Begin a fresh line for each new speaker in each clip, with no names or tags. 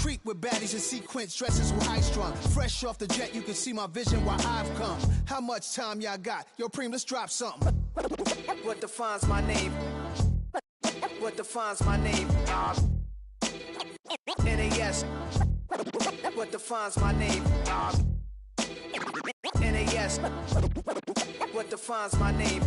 creep with baddies in sequence, dresses with high strung. Fresh off the jet, you can see my vision where I've come. How much time y'all got? Yo, Preem, let's drop something. What defines my name? What defines my name? NAS. What defines my name? NAS. What defines my name?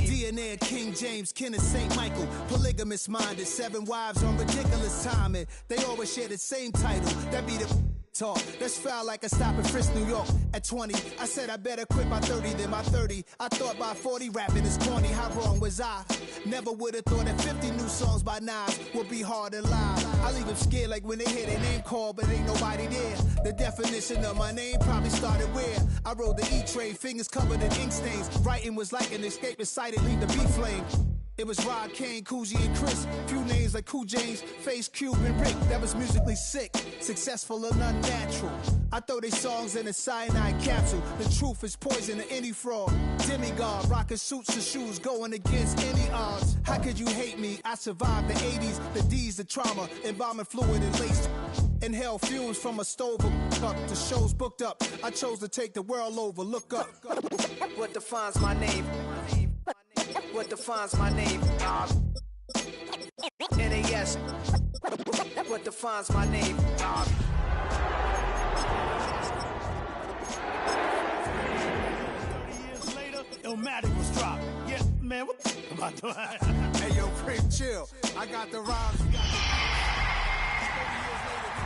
DNA of King James, kin of St. Michael. Polygamous minded, 7 wives on ridiculous timing. They always share the same title. That be the talk. That's foul like a stop in Frisk, New York. At 20, I said I better quit by 30 than by 30. I thought by 40 rapping is corny. How wrong was I? Never would have thought that 50 new songs by Nas would be hard to live. I leave them scared like when they hear their name called, but ain't nobody there. The definition of my name probably started where I rode the E-train, fingers covered in ink stains. Writing was like an escape excited, leave the beat flame. It was Rod, Kane, Coogee, and Chris. Few names like Cool James, Face, Cube, and Rick. That was musically sick, successful and unnatural. I throw they songs in a cyanide capsule. The truth is poison to any fraud. Demigod, rocking suits and shoes, going against any odds. How could you hate me? I survived the 80s, the D's, the trauma, embalming fluid and laced. Inhale fumes from a stove up. The show's booked up. I chose to take the world over. Look up. What defines my name? What defines my name? NAS. What defines my name?
30 years later, Illmatic was dropped. Yeah, man, what the am I doing?
Hey, yo, Preem, chill. I got the rhymes. 30 years later,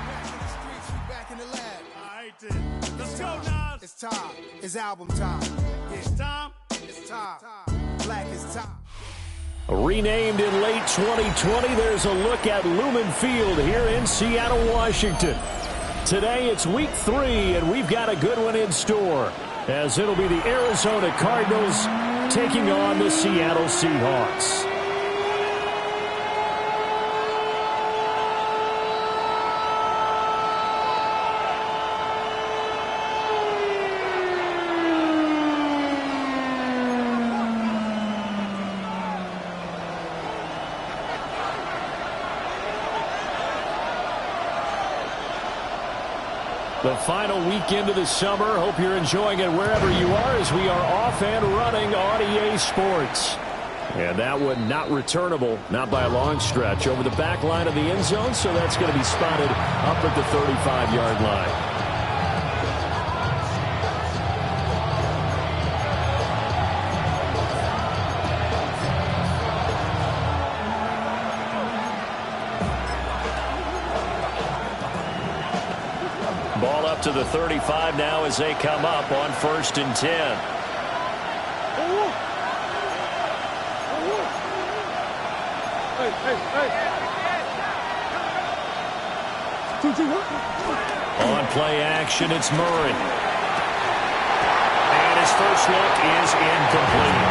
we back in the streets, we back in the lab.
All right, then. Let's go, Nas.
It's time. It's album time. Yeah.
It's time.
It's time. Black is time.
Renamed in late 2020, there's a look at Lumen Field here in Seattle, Washington. Today it's week 3, and we've got a good one in store, as it'll be the Arizona Cardinals taking on the Seattle Seahawks. The final weekend of the summer. Hope you're enjoying it wherever you are, as we are off and running on EA Sports. And that one not returnable, not by a long stretch, over the back line of the end zone, so that's going to be spotted up at the 35-yard line. Ball up to the 35 now as they come up on 1st and 10. On play action, it's Murray. And his first look is incomplete.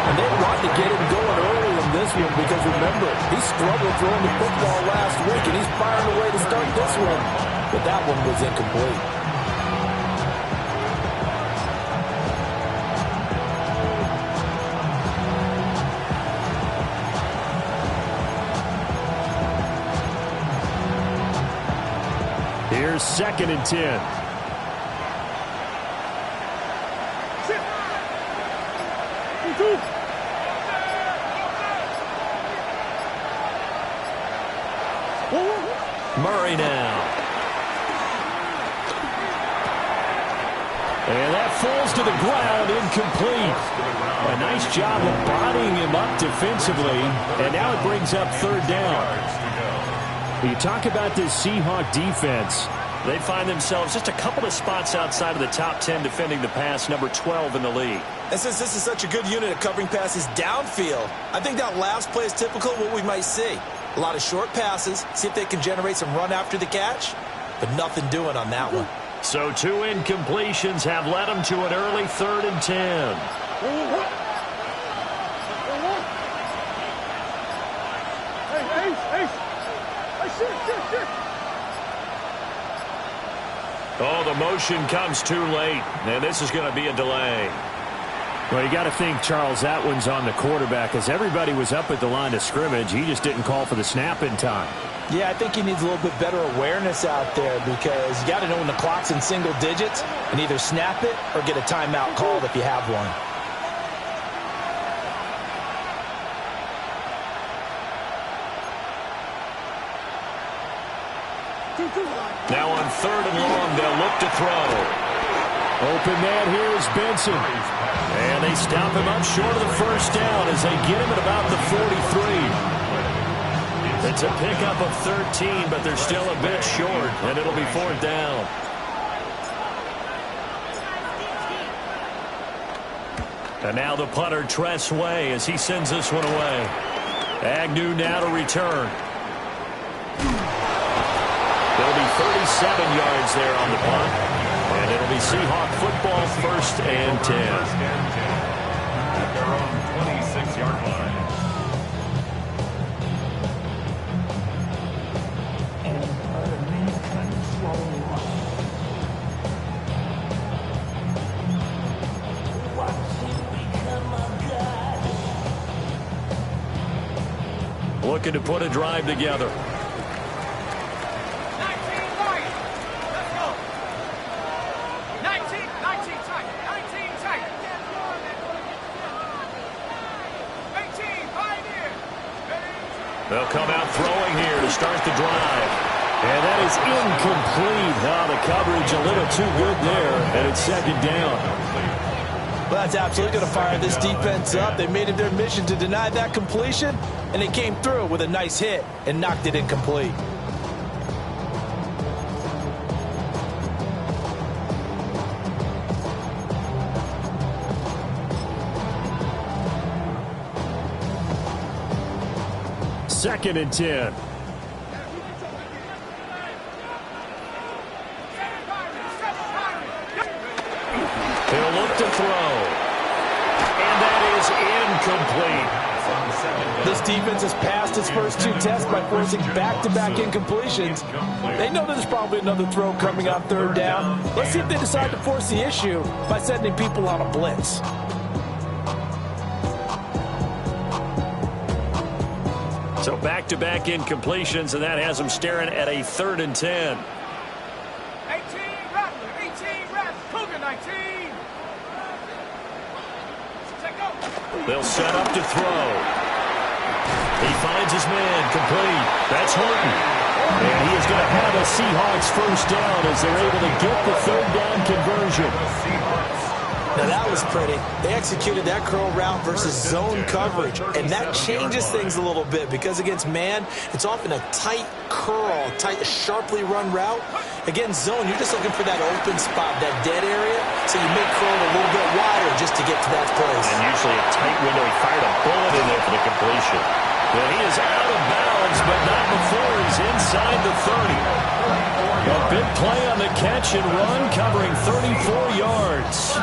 And they want to get him going early in this one because, remember, he struggled throwing the football last week, and he's firing away to start this one. But that one was incomplete.
Here's 2nd and 10. Murray now. And that falls to the ground, incomplete. A nice job of bodying him up defensively, and now it brings up 3rd down. You talk about this Seahawk defense.
They find themselves just a couple of spots outside of the top 10 defending the pass, number 12 in the league.
And since this is such a good unit at covering passes downfield, I think that last play is typical of what we might see. A lot of short passes, see if they can generate some run after the catch, but nothing doing on that one.
So 2 incompletions have led them to an early 3rd and 10. Oh, the motion comes too late, and this is going to be a delay. Well, you got to think, Charles, that one's on the quarterback, as everybody was up at the line of scrimmage. He just didn't call for the snap in time.
Yeah, I think he needs a little bit better awareness out there, because you got to know when the clock's in single digits and either snap it or get a timeout called if you have one.
Now on 3rd and long, they'll look to throw. Open man here is Benson. And they stop him up short of the first down as they get him at about the 43. It's a pickup of 13, but they're still a bit short, and it'll be 4th down. And now the punter, Tress Way, as he sends this one away. Agnew now to return. There'll be 37 yards there on the punt. And it'll be Seahawk football, 1st and 10.
At their own 26-yard line.
Looking to put a drive together. They'll come out throwing here to start the drive. And that is incomplete. Oh, the coverage a little too good there, and it's 2nd down.
Well, that's absolutely going to fire this defense up. They made it their mission to deny that completion, and they came through with a nice hit and knocked it incomplete.
Second and 10. He'll look to throw. And that is incomplete.
This defense has passed its first 2 tests by forcing back-to-back incompletions. They know there's probably another throw coming on 3rd down. Let's see if they decide to force the issue by sending people on a blitz.
So back-to-back incompletions, and that has them staring at a 3rd and 10.
18, Rattler, 18, Rattler, Cougar 19.
They'll set up to throw. He finds his man, complete. That's Horton. And he is going to have a Seahawks 1st down as they're able to get the 3rd down conversion.
Now that was pretty. They executed that curl route versus zone coverage, and that changes things a little bit, because against man, it's often a tight curl, tight, sharply run route. Against zone, you're just looking for that open spot, that dead area, so you make curl a little bit wider just to get to that place.
And usually a tight window. He fired a bullet in there for the completion.
Well, he is out of bounds, but not before he's inside the 30. A big play on the catch and run, covering 34 yards.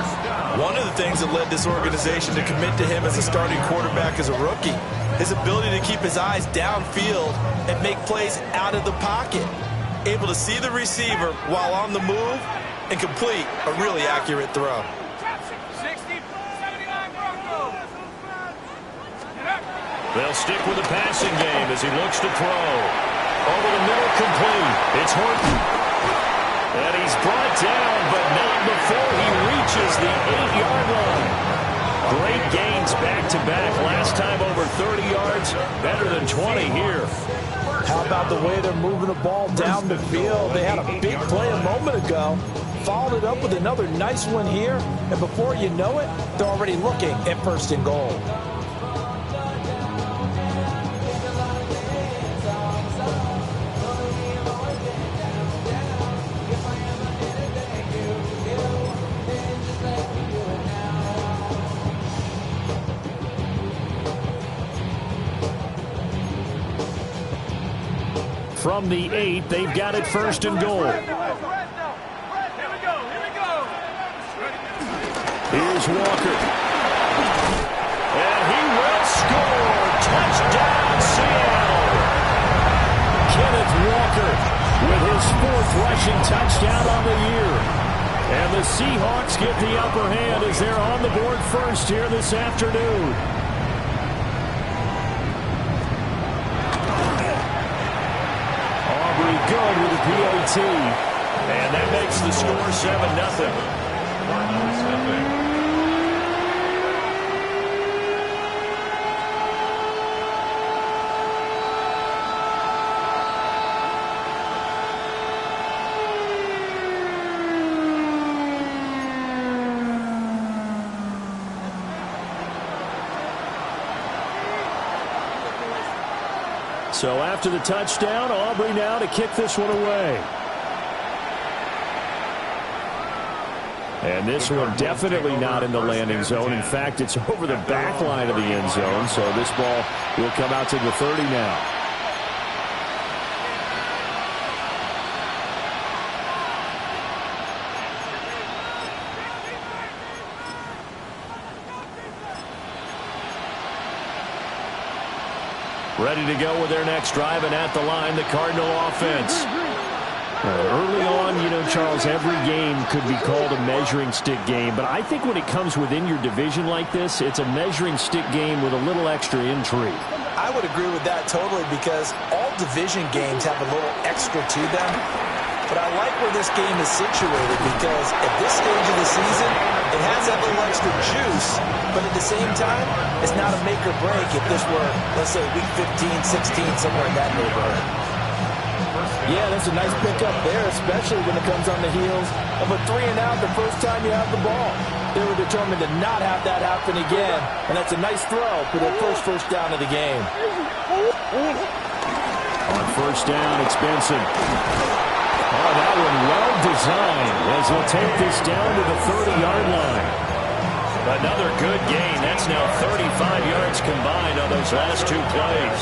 One of the things that led this organization to commit to him as a starting quarterback as a rookie, his ability to keep his eyes downfield and make plays out of the pocket. Able to see the receiver while on the move and complete a really accurate throw.
60, 79 Broncos.
They'll stick with the passing game as he looks to throw. Over the middle, complete. It's Horton. And he's brought down, but not before he reaches the 8-yard line. Great gains back-to-back. Last time over 30 yards, better than 20 here.
How about the way they're moving the ball down the field? They had a big play a moment ago. Followed it up with another nice one here. And before you know it, they're already looking at 1st and goal.
From the 8, they've got it 1st and goal.
Here we go.
Here's Walker. And he will score. Touchdown, Seattle. Kenneth Walker with his 4th rushing touchdown on the year. And the Seahawks get the upper hand as they're on the board first here this afternoon. Aubrey good with the PAT. And that makes the score 7-0. So after the touchdown, Aubrey now to kick this one away. And this one definitely not in the landing zone. In fact, it's over the back line of the end zone. So this ball will come out to the 30 now. Ready to go with their next drive, and at the line, the Cardinal offense. Early on, you know, Charles, every game could be called a measuring stick game, but I think when it comes within your division like this, it's a measuring stick game with a little extra intrigue.
I would agree with that totally, because all division games have a little extra to them. But I like where this game is situated, because at this stage of the season, it has that little extra juice, but at the same time, it's not a make or break if this were, let's say, week 15, 16, somewhere in that neighborhood.
Yeah, that's a nice pickup there, especially when it comes on the heels of a 3-and-out the first time you have the ball. They were determined to not have that happen again, and that's a nice throw for their first down of the game.
On first down, it's Benson. Oh, that one well designed as he'll take this down to the 30-yard line. Another good gain. That's now 35 yards combined on those last two plays.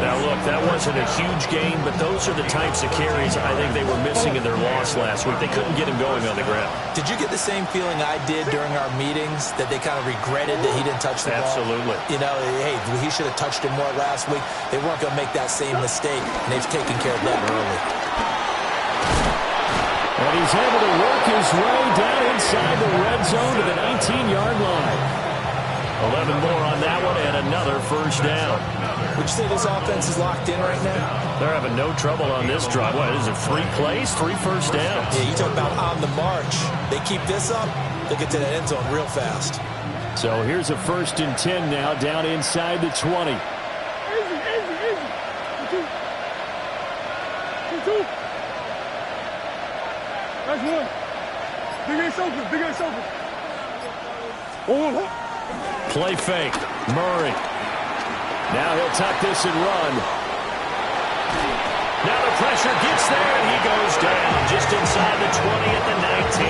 Now, look, that wasn't a huge gain, but those are the types of carries I think they were missing in their loss last week. They couldn't get him going on the ground.
Did you get the same feeling I did during our meetings, that they kind of regretted that he didn't touch the ball?
Absolutely.
You know, hey, he should have touched it more last week. They weren't going to make that same mistake, and they've taken care of that early.
And he's able to work his way down inside the red zone to the 19-yard line. 11 more on that one and another first down.
Would you say this offense is locked in right now?
They're having no trouble on this drive. What is it, 3 plays, 3 first downs?
Yeah, you talk about on the march. They keep this up, they'll get to that end zone real fast.
So here's a 1st and 10 now down inside the 20.
Easy. 2. That's 1. Big ass open.
Play fake. Murray. Now he'll tuck this and run. Now the pressure gets there, and he goes down just inside the 20 at the 19.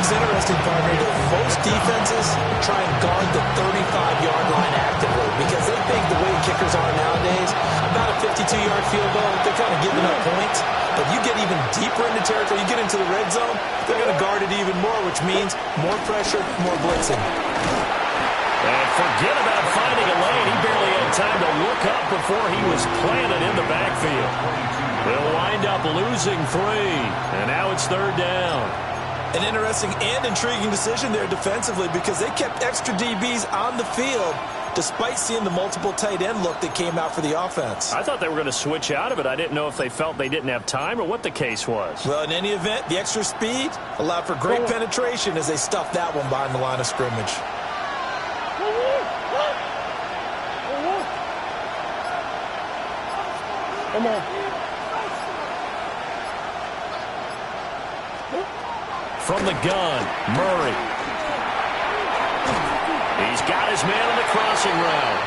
It's interesting, partner, that most defenses try and guard the 35-yard line actively because they think the way kickers are nowadays, about a 52-yard field goal, they're kind of giving up points. But you get even deeper into territory, you get into the red zone, they're going to guard it even more, which means more pressure, more blitzing.
And forget about finding a lane. He barely had time to look up before he was planted in the backfield. They'll wind up losing 3, and now it's 3rd down.
An interesting and intriguing decision there defensively because they kept extra DBs on the field despite seeing the multiple tight end look that came out for the offense.
I thought they were going to switch out of it. I didn't know if they felt they didn't have time or what the case was.
Well, in any event, the extra speed allowed for great penetration as they stuffed that one behind the line of scrimmage.
Come on.
From the gun, Murray. He's got his man on the crossing route.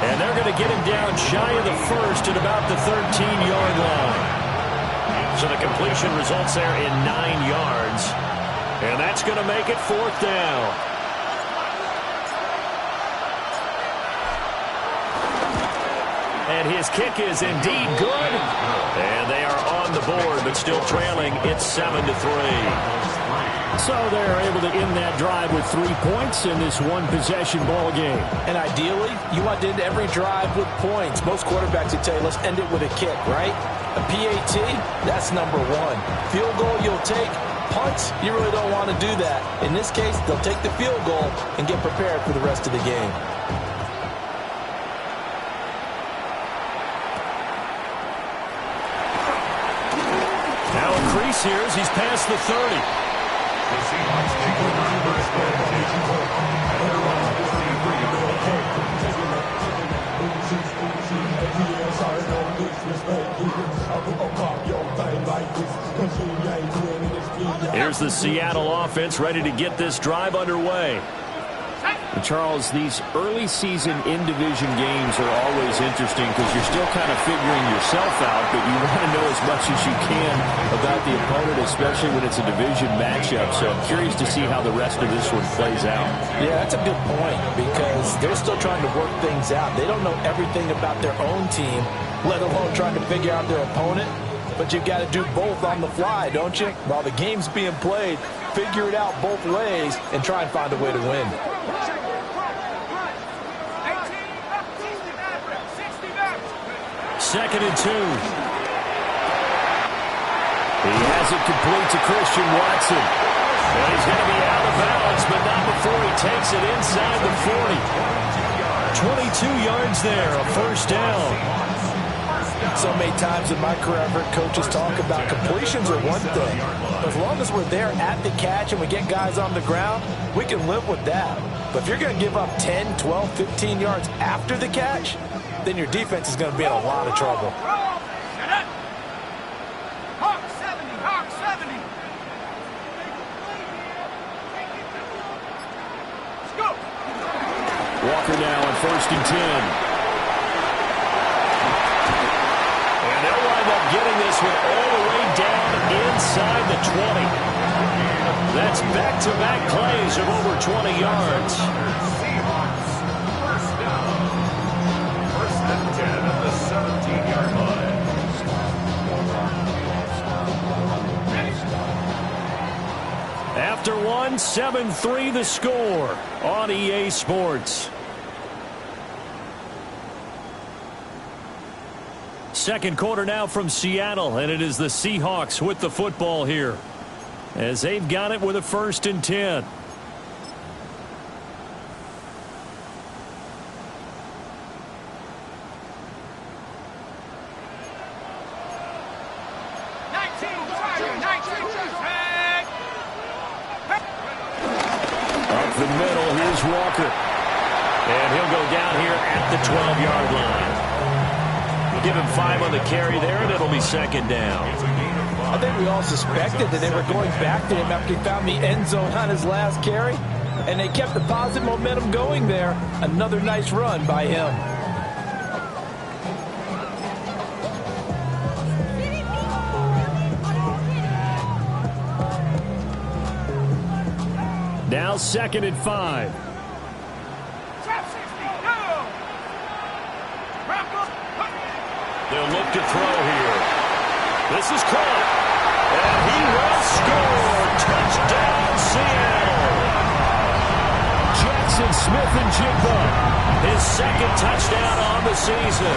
And they're going to get him down shy of the 1st at about the 13-yard line. So the completion results there in 9 yards. And that's going to make it 4th down. And his kick is indeed good. And they are on the board, but still trailing. It's 7-3. So they're able to end that drive with 3 points in this one-possession ball game.
And ideally, you want to end every drive with points. Most quarterbacks would tell you, let's end it with a kick, right? A PAT, that's number one. Field goal you'll take. Punts, you really don't want to do that. In this case, they'll take the field goal and get prepared for the rest of the game.
Now a crease here as he's past the 30.
The Seahawks take over first down at their own 43-yard
line. Here's the Seattle offense ready to get this drive underway. And Charles, these early season in-division games are always interesting because you're still kind of figuring yourself out, but you want to know as much as you can about the opponent, especially when it's a division matchup. So I'm curious to see how the rest of this one plays out.
Yeah, that's a good point because they're still trying to work things out. They don't know everything about their own team, let alone trying to figure out their opponent. But you've got to do both on the fly, don't you? While the game's being played, figure it out both ways and try and find a way to win.
Second and 2. He has it complete to Christian Watson. And he's going to be out of bounds, but not before he takes it inside the 40. 22 yards there, a first down.
So many times in my career, I've heard coaches talk about completions are one thing. As long as we're there at the catch and we get guys on the ground, we can live with that. But if you're going to give up 10, 12, 15 yards after the catch, then your defense is going to be in a lot of trouble.
Walker now on 1st and 10. And they'll wind up getting this one all the way down inside the 20. That's back-to-back plays of over 20 yards.
First and 10 at the 17-yard line.
After one, 7-3 the score on EA Sports. Second quarter now from Seattle, and it is the Seahawks with the football here as they've got it with a 1st and 10. Up the middle, here's Walker. And he'll go down here at the 12-yard line. We'll give him 5 on the carry there, and it'll be 2nd down.
I think we all suspected that they were going back to him after he found the end zone on his last carry, and they kept the positive momentum going there. Another nice run by him.
Now 2nd and 5. They'll look to throw here. This is caught. And he will score. Touchdown, Seattle. Jackson Smith-Njigba, his 2nd touchdown on the season,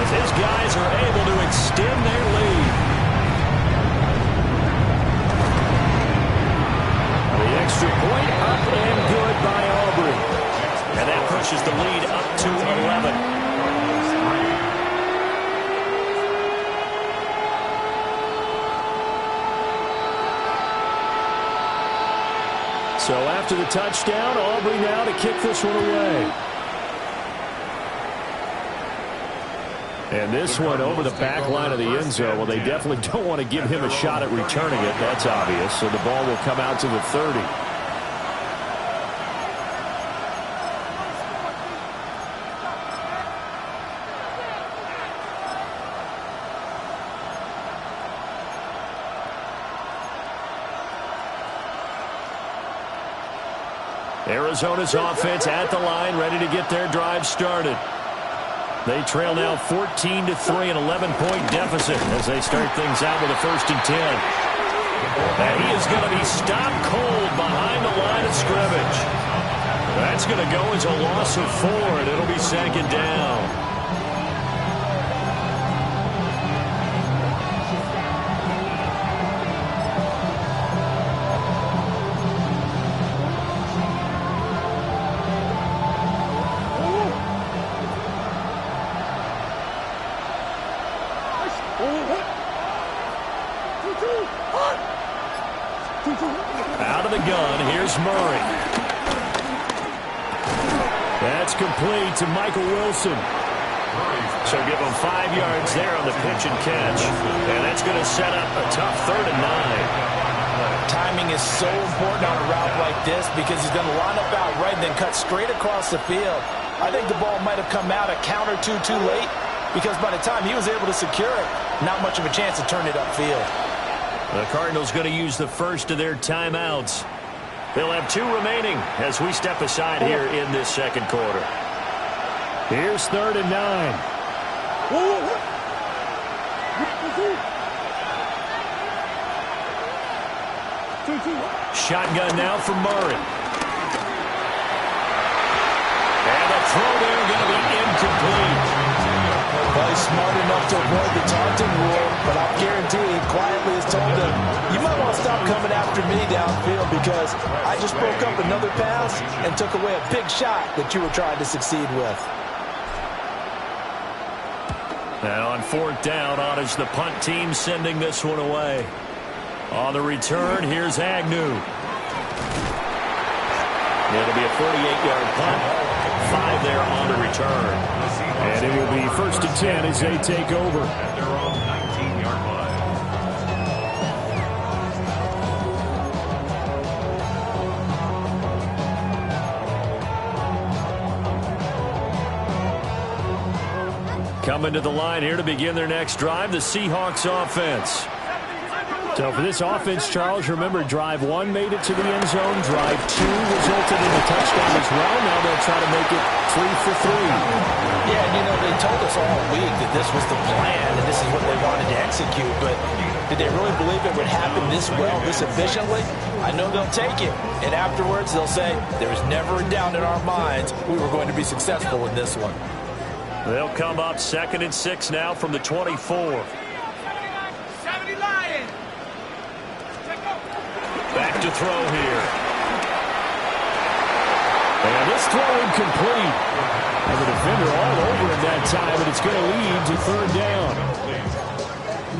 as his guys are able to extend their lead. The extra point up and good by Aubrey. And that pushes the lead up to 11. So after the touchdown, Aubrey now to kick this one away. And this one over the back line of the end zone. Well, they definitely don't want to give him a shot at returning it. That's obvious. So the ball will come out to the 30. Arizona's offense at the line, ready to get their drive started. They trail now 14-3, an 11-point deficit as they start things out with a 1st and 10. And he is going to be stopped cold behind the line of scrimmage. That's going to go as a loss of 4, and it'll be second down. Out of the gun, here's Murray. That's complete to Michael Wilson. So give him 5 yards there on the pitch and catch. And that's going to set up a tough 3rd and 9.
Timing is so important on a route like this because he's going to line up out right and then cut straight across the field. I think the ball might have come out a count or two too late because by the time he was able to secure it, not much of a chance to turn it upfield.
The Cardinals going to use the first of their timeouts. They'll have 2 remaining as we step aside here in this second quarter. Here's 3rd and 9. Shotgun now for Murray. And the throw there going to be incomplete.
Well, he's smart enough to avoid the taunting rule, but I guarantee he quietly has told him, you might want to stop coming after me downfield because I just broke up another pass and took away a big shot that you were trying to succeed with.
Now on 4th down, on is the punt team sending this one away. On the return, here's Agnew. It'll be a 48-yard punt. 5 there on the return. And it will be 1st and 10 as they take over.
At their own 19-yard line.
Coming to the line here to begin their next drive, the Seahawks offense. So for this offense, Charles, remember, drive 1 made it to the end zone. Drive 2 resulted in a touchdown as well. Now they'll try to make it 3 for 3.
Yeah, you know, they told us all week that this was the plan and this is what they wanted to execute, but did they really believe it would happen this well, this efficiently? I know they'll take it, and afterwards they'll say, there was never a doubt in our minds we were going to be successful in this one.
They'll come up 2nd and 6 now from the 24. Back to throw here. And this throw incomplete. And the defender all over him that time, and it's going to lead to 3rd down.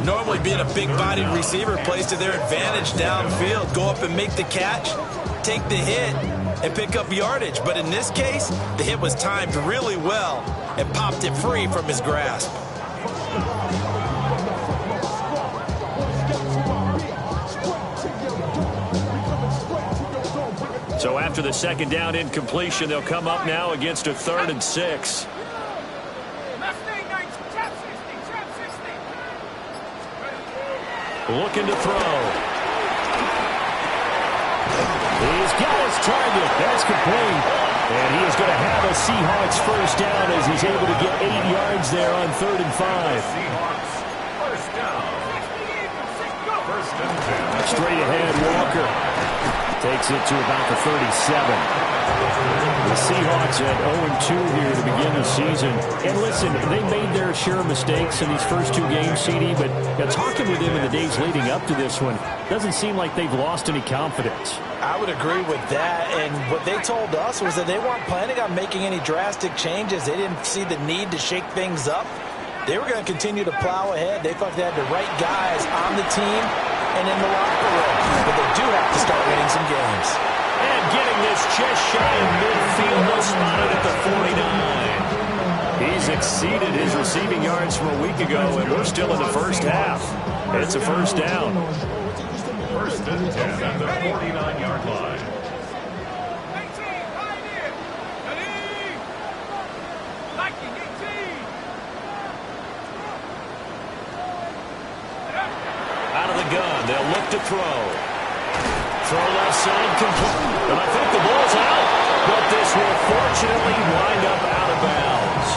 Normally being a big-bodied receiver plays to their advantage downfield. Go up and make the catch, take the hit, and pick up yardage. But in this case, the hit was timed really well and popped it free from his grasp.
So after the 2nd down incompletion, they'll come up now against a 3rd and 6. Looking to throw. He's got his target. That's complete. And he is going to have a Seahawks 1st down as he's able to get 8 yards there on 3rd and 5.
Seahawks, 1st down. 1st and 10.
Straight ahead, Walker takes it to about the 37. The Seahawks at 0-2 here to begin the season. And listen, they made their share of mistakes in these first 2 games, CD, but talking with them in the days leading up to this one, doesn't seem like they've lost any confidence.
I would agree with that, and what they told us was that they weren't planning on making any drastic changes. They didn't see the need to shake things up. They were going to continue to plow ahead. They thought they had the right guys on the team and in the locker room, but they do have to start winning some games.
And getting this just shy of midfield, no spotted at the 49. He's exceeded his receiving yards from a week ago, and we're still in the 1st half. It's a 1st down.
1st and 10 at the 49-yard line.
Out of the gun, they'll look to throw. Throw left side, complete. And I think the ball's out, but this will fortunately wind up out of bounds.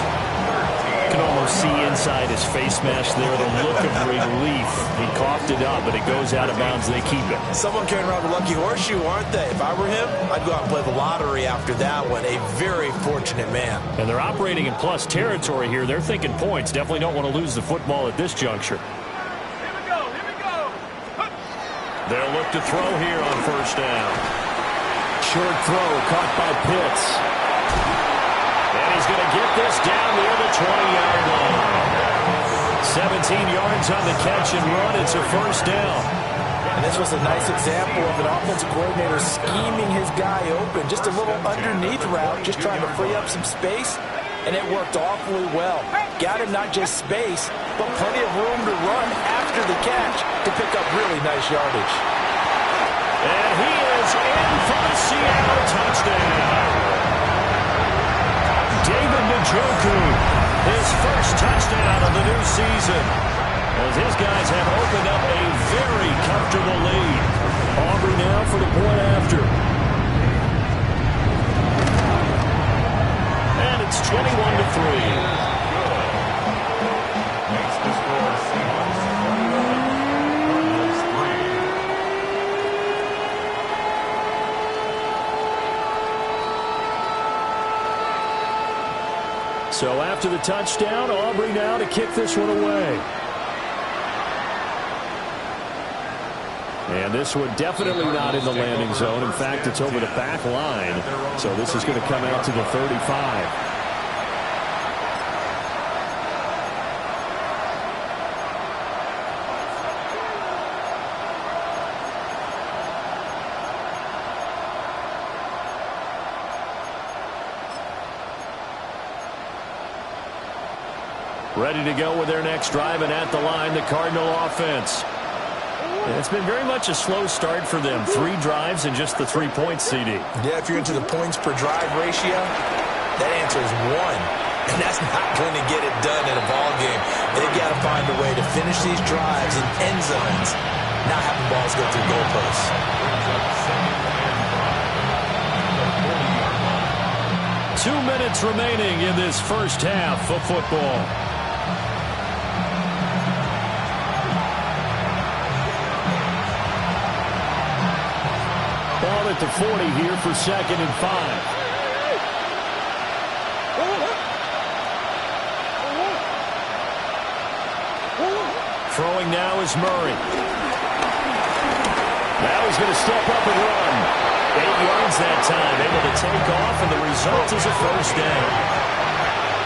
Can
almost see inside his face mask there the look of relief. He coughed it up, but it goes out of bounds. They keep it.
Someone carrying around a lucky horseshoe, aren't they? If I were him, I'd go out and play the lottery after that one. A very fortunate man.
And they're operating in plus territory here. They're thinking points. Definitely don't want to lose the football at this juncture.
Here we go.
They'll look to throw here on first down.
Short throw caught by Pitts.
And he's going to get this down near the 20-yard line. 17 yards on the catch and run. It's a first down.
And this was a nice example of an offensive coordinator scheming his guy open. Just a little underneath route, just trying to free up some space. And it worked awfully well. Got him not just space, but plenty of room to run after the catch to pick up really nice yardage.
And he is in for the Seattle touchdown. David Njoku, his first touchdown of the new season, as his guys have opened up a very comfortable lead. Aubrey now for the point after. And it's 21-3.
Makes the score Seahawks 21, Cardinals 3.
So after the touchdown, Aubrey now to kick this one away. And this one definitely not in the landing zone. In fact, it's over the back line. So this is going to come out to the 35. Ready to go with their next drive, and at the line, the Cardinal offense. And it's been very much a slow start for them. 3 drives and just the 3 points, CD.
Yeah, if you're into the points per drive ratio, that answer is 1. And that's not going to get it done in a ball game. They've got to find a way to finish these drives in end zones, not having balls go through goalposts.
2 minutes remaining in this first half of football. Ball at the 40 here for 2nd and 5. Throwing now is Murray. Now he's going to step up and run. 8 yards that time, able to take off, and the result is a first down.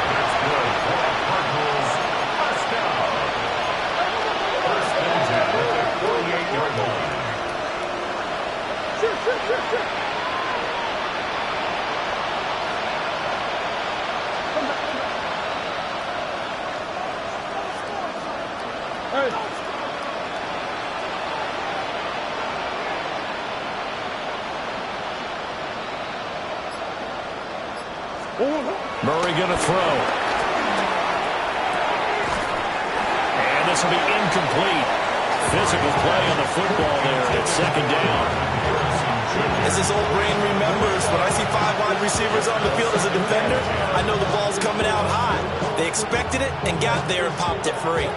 That's good for the Cardinals. First down. First and 10 at the 48-yard line.
Murray going to throw.
And this will be incomplete. Physical play on the football there at 2nd down.
As his old brain remembers, when I see 5 wide receivers on the field as a defender, I know the ball's coming out high. They expected it and got there and popped it free.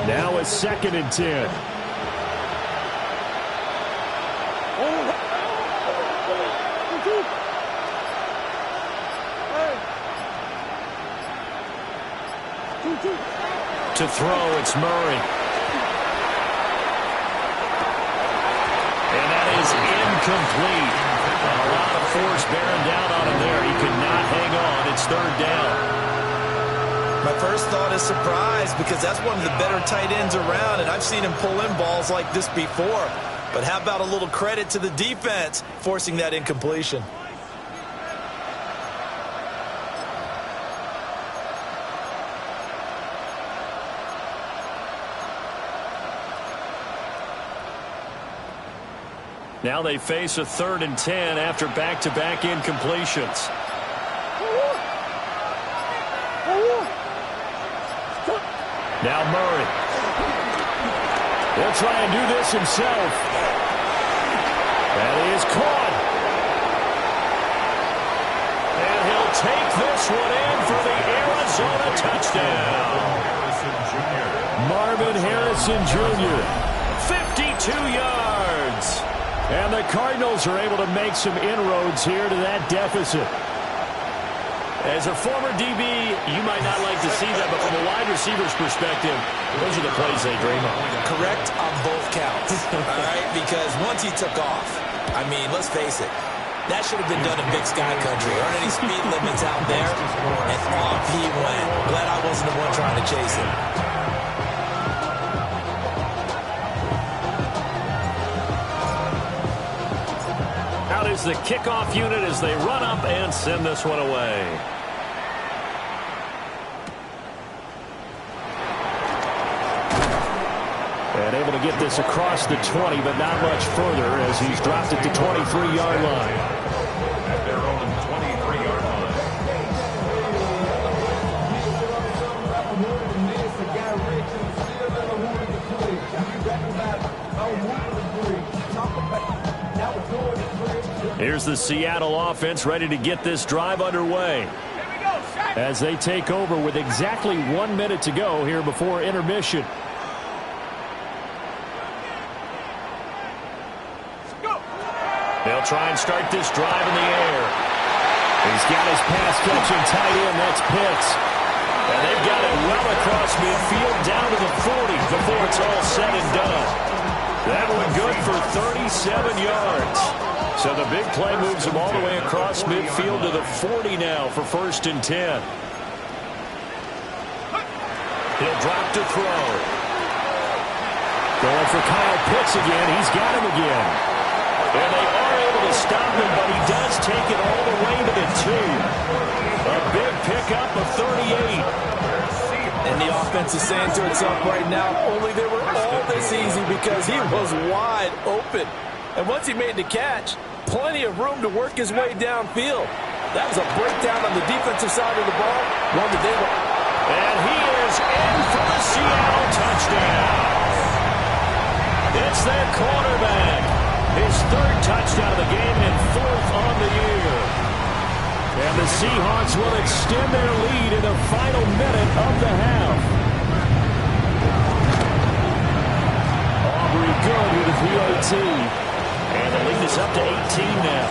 Now it's 2nd and 10.
To throw, it's Murray. And that is incomplete. A lot of force bearing down on him there. He could not hang on. It's 3rd down.
My first thought is surprise, because that's one of the better tight ends around, and I've seen him pull in balls like this before. But how about a little credit to the defense forcing that incompletion?
Now they face a 3rd and 10 after back-to-back incompletions. Now Murray.
He'll try and do this himself. And he is caught. And he'll take this one in for the Arizona touchdown. Marvin Harrison Jr., 52 yards. And the Cardinals are able to make some inroads here to that deficit. As a former DB, you might not like to see that, but from a wide receiver's perspective, those are the plays they dream of.
Correct on both counts, all right? Because once he took off, I mean, let's face it, that should have been done in Big Sky Country. Aren't any speed limits out there? And off he went. Glad I wasn't the one trying to chase him.
Out is the kickoff unit as they run up and send this one away. And able to get this across the 20, but not much further as he's dropped it to 23-yard line.
At their own 23-yard
line. Here's the Seattle offense ready to get this drive underway. As they take over with exactly 1 minute to go here before intermission. They'll try and start this drive in the air. He's got his pass-catching tight end. That's Pitts. And they've got it well across midfield down to the 40 before it's all said and done. That one good for 37 yards. So the big play moves him all the way across midfield to the 40 now for 1st and 10. He'll drop to throw. Going for Kyle Pitts again. He's got him again. And they are able to stop him, but he does take it all the way to the 2. A big pickup of 38.
And the offense is saying to itself right now, only they were all this easy because he was wide open. And once he made the catch, plenty of room to work his way downfield. That was a breakdown on the defensive side of the ball. One that they were.
And he is in for the Seattle touchdown. It's their quarterback. His 3rd touchdown of the game and 4th on the year. And the Seahawks will extend their lead in the final minute of the half. Aubrey good with a PAT. And the lead is up to 18 now.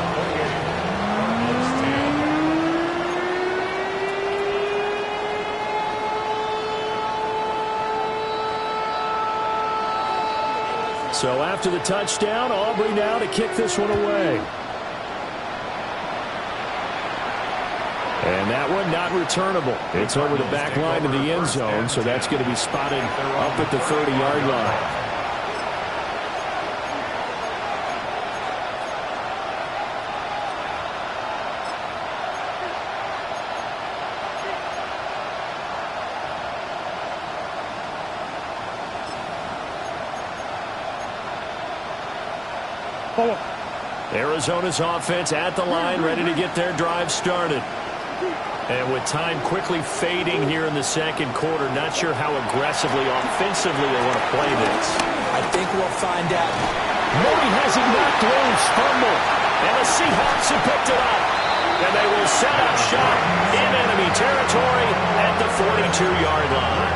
So after the touchdown, Aubrey now to kick this one away. And that one not returnable. It's over the back line of the end zone, so that's going to be spotted up at the 30-yard line. Arizona's offense at the line, ready to get their drive started. And with time quickly fading here in the second quarter, not sure how aggressively, offensively they want to play this.
I think we'll find out.
Murray has it knocked loose, fumble. And the Seahawks have picked it up. And they will set up shop in enemy territory at the 42-yard line.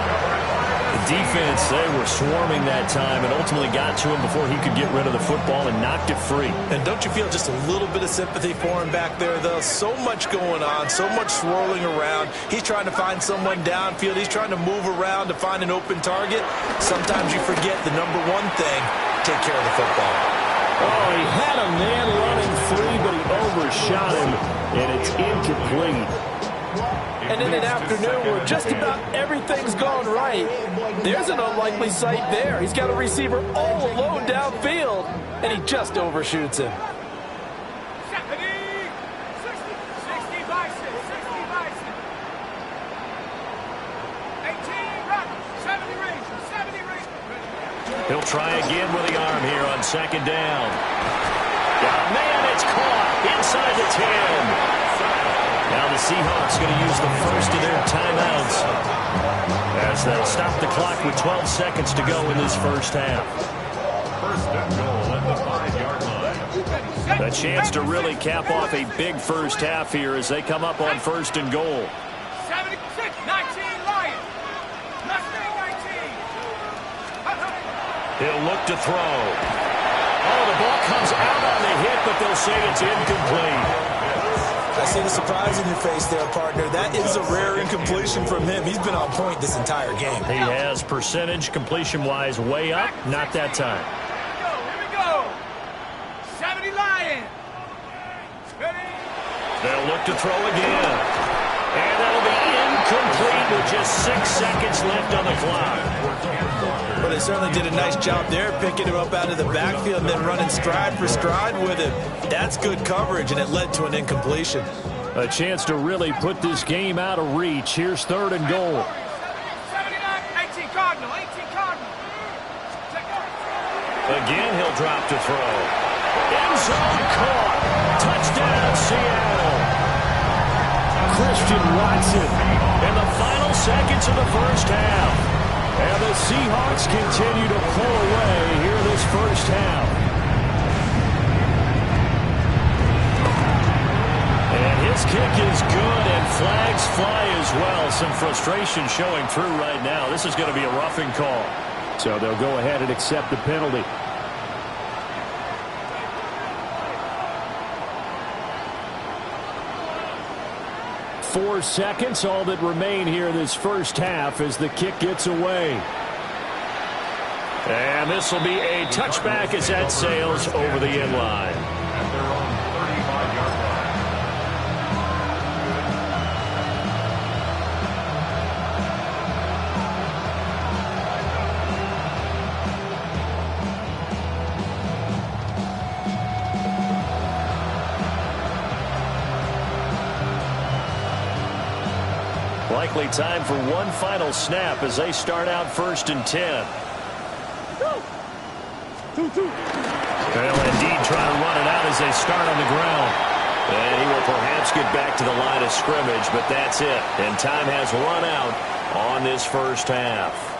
The defense, they were swarming that time and ultimately got to him before he could get rid of the football and knocked it free.
And don't you feel just a little bit of sympathy for him back there, though? So much going on, so much swirling around. He's trying to find someone downfield. He's trying to move around to find an open target. Sometimes you forget the number one thing, take care of the football.
Oh, he had a man running free, but he overshot him, and it's incomplete.
And in an afternoon where just about everything's gone right, there's an unlikely sight there. He's got a receiver all alone downfield, and he just overshoots him.
He'll try again with the arm here on 2nd down. Oh, man, it's caught inside the 10. Now the Seahawks going to use the first of their timeouts as they'll stop the clock with 12 seconds to go in this first half.
1st and goal at the 5-yard line.
A chance to really cap off a big first half here as they come up on 1st and goal.
76, 19, Lions.
He'll look to throw. Oh, the ball comes out on the hit, but they'll say it's incomplete.
I see the surprise in your face there, partner. That is a rare incompletion from him. He's been on point this entire game.
He has percentage completion-wise way up. Not that time.
Here we go. 70 Lions. Ready?
They'll look to throw again. And that'll be incomplete with just 6 seconds left on the clock.
Well, they certainly did a nice job there, picking him up out of the backfield and then running stride for stride with him. That's good coverage, and it led to an incompletion.
A chance to really put this game out of reach. Here's 3rd and goal.
79, 18 Cardinal, 18 Cardinal.
Again, he'll drop to throw. End zone caught. Touchdown, Seattle. Christian Watson in the final seconds of the first half. And the Seahawks continue to pull away here this first half. And his kick is good, and flags fly as well. Some frustration showing through right now. This is going to be a roughing call. So they'll go ahead and accept the penalty. Four seconds, all that remain here this first half as the kick gets away. And this will be a touchback as that sails over the end line.
At their own 35-yard line.
Likely time for one final snap as they start out 1st and 10. They'll indeed try to run it out as they start on the ground. And he will perhaps get back to the line of scrimmage, but that's it. And time has run out on this first half.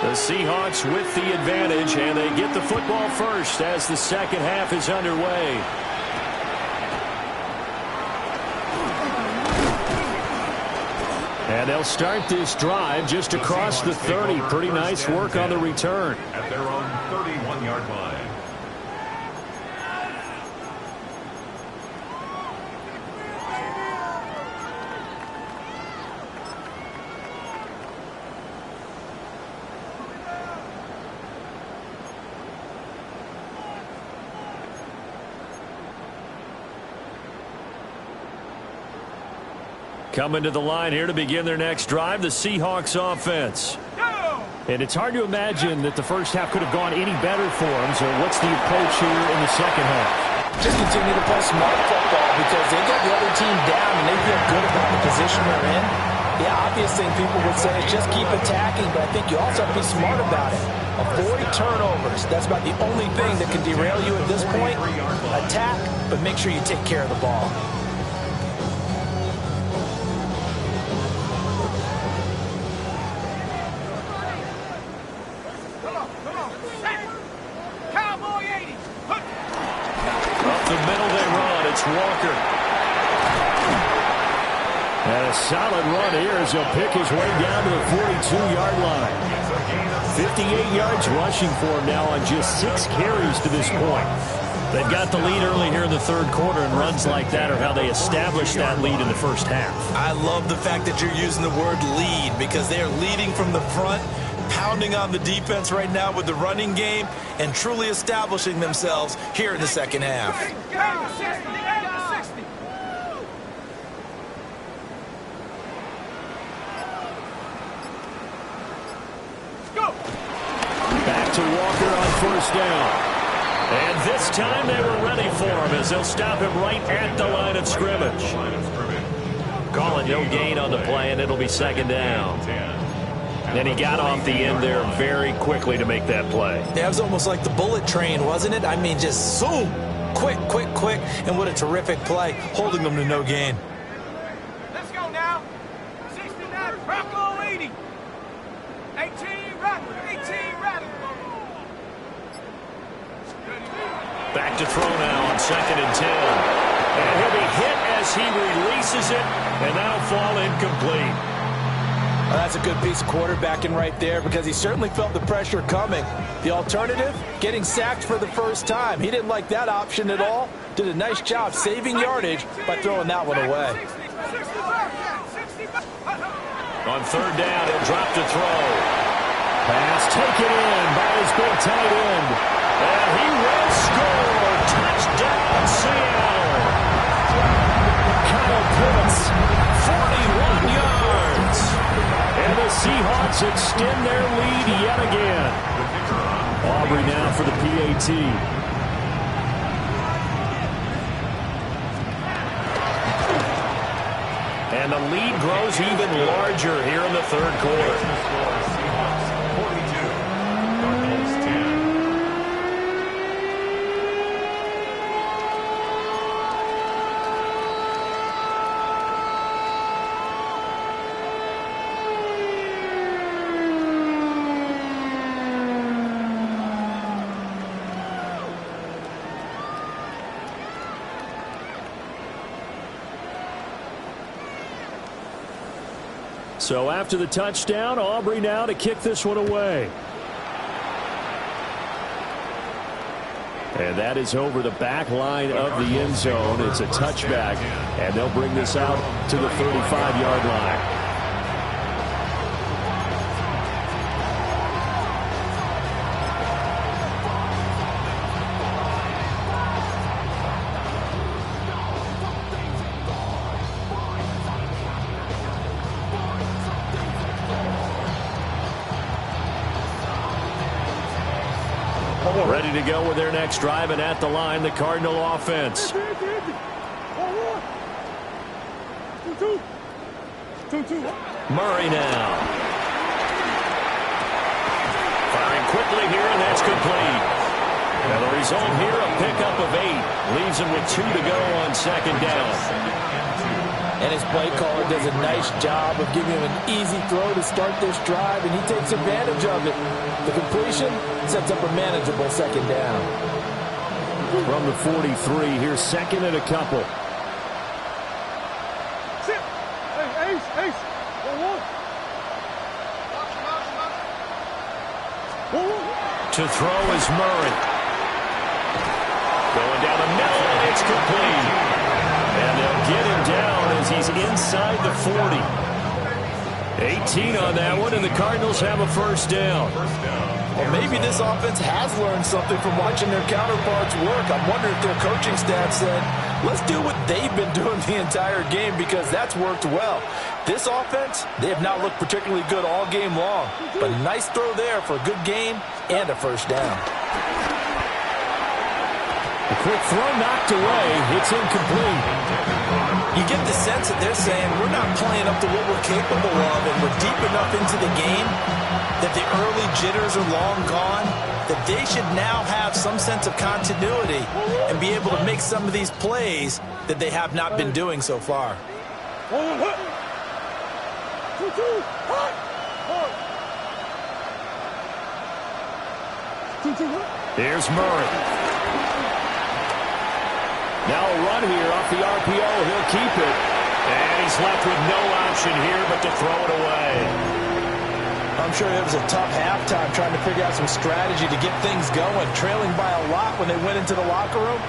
The Seahawks with the advantage, and they get the football first as the second half is underway. And they'll start this drive just across the 30. Pretty nice work on the return.
At their own 31-yard line.
Coming to the line here to begin their next drive, the Seahawks offense. And it's hard to imagine that the first half could have gone any better for them. So what's the approach here in the second half?
Just continue to play smart football because they got the other team down and they feel good about the position they're in. The obvious thing people would say is just keep attacking, but I think you also have to be smart about it. Avoid turnovers. That's about the only thing that can derail you at this point. Attack, but make sure you take care of the ball.
Walker. And a solid run here as he'll pick his way down to the 42-yard line. 58 yards rushing for him now on just 6 carries to this point. They've got the lead early here in the third quarter, and runs like that are how they establish that lead in the first half.
I love the fact that you're using the word lead because they are leading from the front, pounding on the defense right now with the running game, and truly establishing themselves here in the second half.
Back to Walker on first down. And this time they were ready for him as they'll stop him right at the line of scrimmage. Calling no gain on the play, and it'll be second down. And he got off the end there very quickly to make that play.
That was almost like the bullet train, wasn't it? I mean, just zoom. Quick, quick, quick. And what a terrific play, holding them to no gain.
Let's go now. 69, Rocco 80. 18, Rocco. 18, Rocco.
Back to throw now on 2nd and 10. And he'll be hit as he releases it, and that'll fall incomplete.
Well, that's a good piece of quarterbacking right there because he certainly felt the pressure coming. The alternative, getting sacked for the first time. He didn't like that option at all. Did a nice job saving yardage by throwing that one away.
On 3rd down, he'll drop to throw. Pass taken in by his big tight end. And he will score. Touchdown, Seattle. Kyle Pitts, 41 yards. And the Seahawks extend their lead yet again. Aubrey now for the PAT. And the lead grows even larger here in the 3rd quarter. So after the touchdown, Aubrey now to kick this one away. And that is over the back line of the end zone. It's a touchback, and they'll bring this out to the 35-yard line. Ready to go with their next drive, and at the line, the Cardinal offense. Murray now. Firing quickly here, and that's complete. And the result here, a pickup of 8. Leaves him with 2 to go on 2nd down.
And his play caller does a nice job of giving him an easy throw to start this drive, and he takes advantage of it. The completion sets up a manageable 2nd down.
From the 43, here's 2nd and a couple. To throw is Murray. Going down the middle, and it's complete. And they'll get him down as he's inside the 40. 18 on that one, and the Cardinals have a 1st down.
Well, maybe this offense has learned something from watching their counterparts work. I'm wondering if their coaching staff said, let's do what they've been doing the entire game because that's worked well. This offense, they have not looked particularly good all game long. But a nice throw there for a good gain and a 1st down.
A quick throw knocked away. It's incomplete.
You get the sense that they're saying we're not playing up to what we're capable of, and we're deep enough into the game that the early jitters are long gone, that they should now have some sense of continuity and be able to make some of these plays that they have not been doing so far.
Here's Murray. Now a run here off the RPO. He'll keep it. And he's left with no option here but to throw it away.
I'm sure it was a tough halftime trying to figure out some strategy to get things going. Trailing by a lot when they went into the locker room.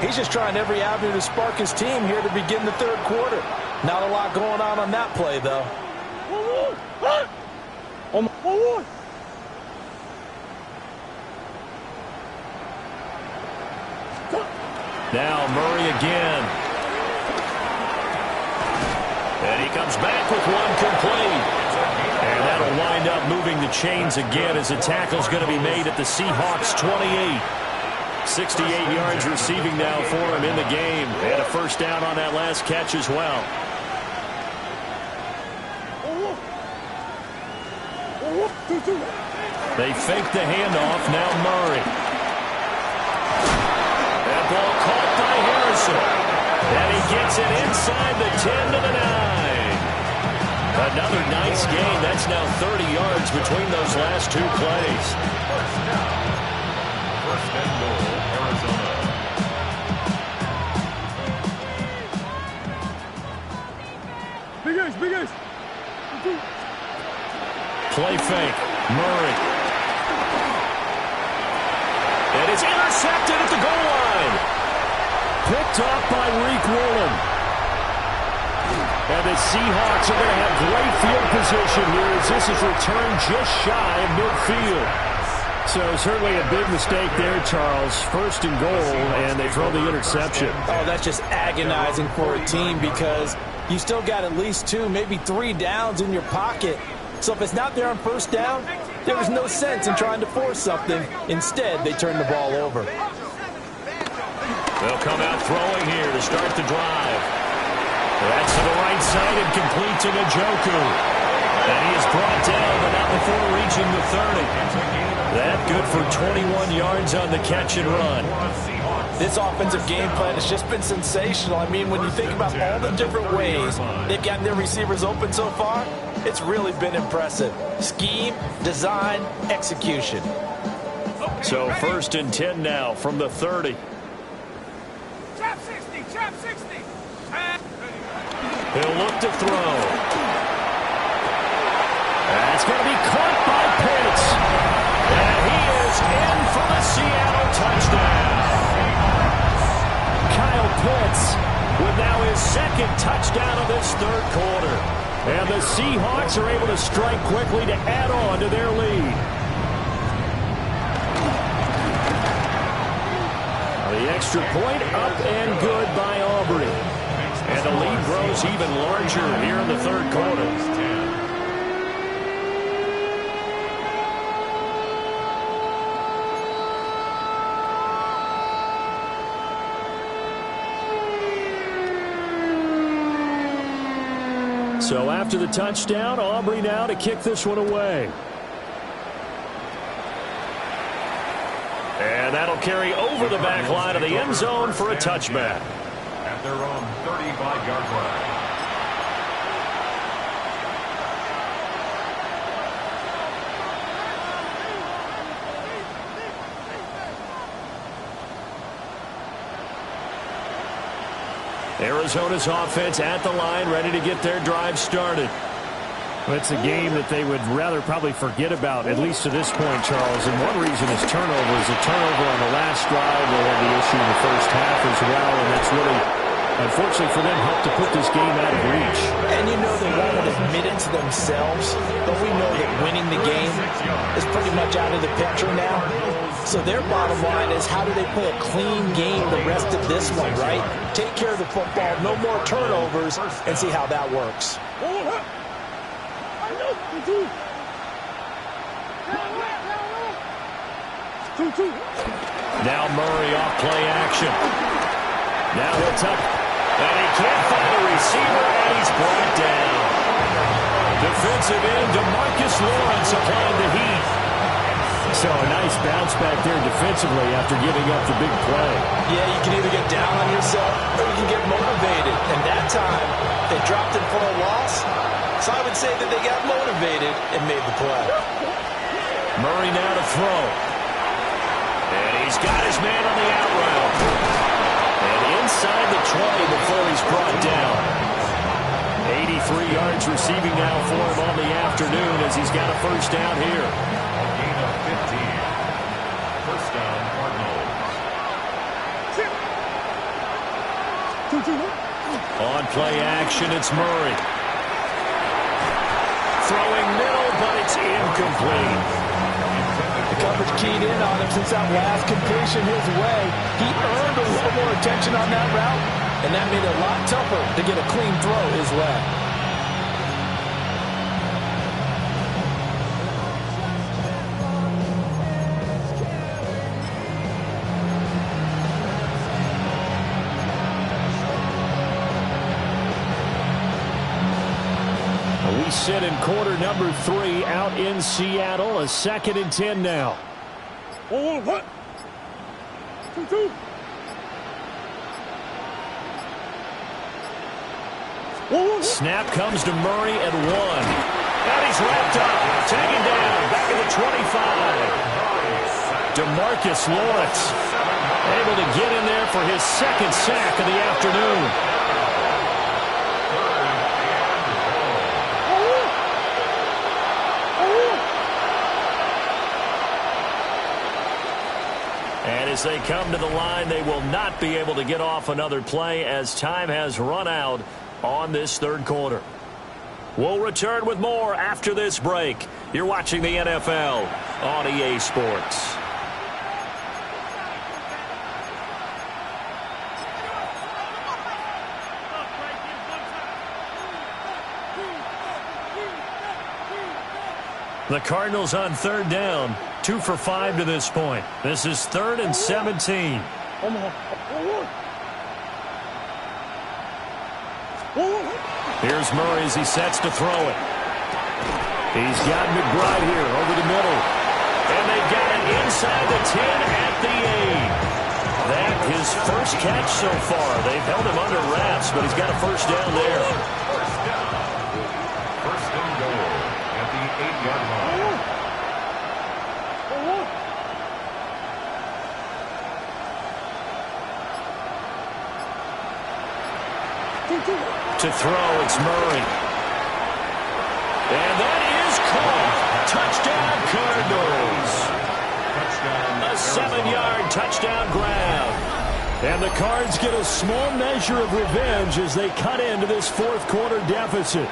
He's just trying every avenue to spark his team here to begin the 3rd quarter. Not a lot going on that play, though.
Now Murray again. And he comes back with one complete. And that'll wind up moving the chains again as the tackle's going to be made at the Seahawks 28. 68 yards receiving now for him in the game. And a 1st down on that last catch as well. They fake the handoff. Now Murray. That ball caught by Harrison. And he gets it inside the 10 to the 9. Another nice gain. That's now 30 yards between those last two plays.
First and goal, Arizona.
Big guys.
Play fake. Murray. And it's intercepted at the goal line. Picked off by Reek Woolen. And the Seahawks are going to have great field position here as this is returned just shy of midfield. So certainly a big mistake there, Charles. First and goal, and they throw the interception.
Oh, that's just agonizing for a team because you still got at least 2, maybe 3 downs in your pocket. So if it's not there on first down, there was no sense in trying to force something. Instead, they turn the ball over.
They'll come out throwing here to start the drive. That's to the right side and complete to Njoku. And he is brought down, but not before reaching the 30. That good for 21 yards on the catch and run.
This offensive game plan has just been sensational. I mean, when you think about all the different ways they've gotten their receivers open so far, it's really been impressive. Scheme, design, execution.
So first and 10 now from the 30.
Chop 60, chop 60.
He'll look to throw. That's going to be caught by Pitts. And he is in for the Seattle touchdown. Kyle Pitts with now his second touchdown of this third quarter. And the Seahawks are able to strike quickly to add on to their lead. The extra point up and good by Aubrey. And the lead grows even larger here in the third quarter. So after the touchdown, Aubrey now to kick this one away. And that'll carry over the back line of the end zone for a touchback.
At their own 35-yard line.
Arizona's offense at the line, ready to get their drive started.
Well, it's a game that they would rather probably forget about, at least to this point, Charles. And one reason is turnovers. A turnover on the last drive. They had the issue in the first half as well, and that's really, unfortunately for them, helped to put this game out of reach.
And you know they won't admit it to themselves, but we know that winning the game is pretty much out of the picture now. So their bottom line is, how do they play a clean game the rest of this one, right? Take care of the football, no more turnovers, and see how that works.
Now Murray off play action. Now it's up, and he can't find a receiver, and he's brought down. Defensive end DeMarcus Lawrence applying the heat.
So a nice bounce back there defensively after giving up the big play.
Yeah, you can either get down on yourself or you can get motivated. And that time, they dropped it for a loss. So I would say that they got motivated and made the play.
Murray now to throw. And he's got his man on the out route. And inside the 20 before he's brought down. 83 yards receiving now for him on the afternoon as he's got a first down here.
Gain of 15. First down, Cardinals.
On play action, it's Murray. Throwing middle, but it's incomplete.
The coverage keyed in on him since that last completion his way. He earned a little more attention on that route, and that made it a lot tougher to get a clean throw his way.
We sit in quarter number 3 out in Seattle. A 2nd and 10 now.
What? 2-2.
Snap comes to Murray at 1. And he's wrapped up. Taken down. Back at the 25. DeMarcus Lawrence able to get in there for his 2nd sack of the afternoon. And as they come to the line, they will not be able to get off another play as time has run out on this 3rd quarter. We'll return with more after this break. You're watching the NFL on EA Sports. The Cardinals on 3rd down, 2 for 5 to this point. This is 3rd and 17. Here's Murray as he sets to throw it. He's got McBride here over the middle. And they've got it inside the 10 at the 8. That his first catch so far. They've held him under wraps, but he's got a first down there.
First and goal at the 8-yard line.
To throw, it's Murray. And that is caught. Touchdown, Cardinals. A 7-yard touchdown grab. And the Cards get a small measure of revenge as they cut into this 4th quarter deficit.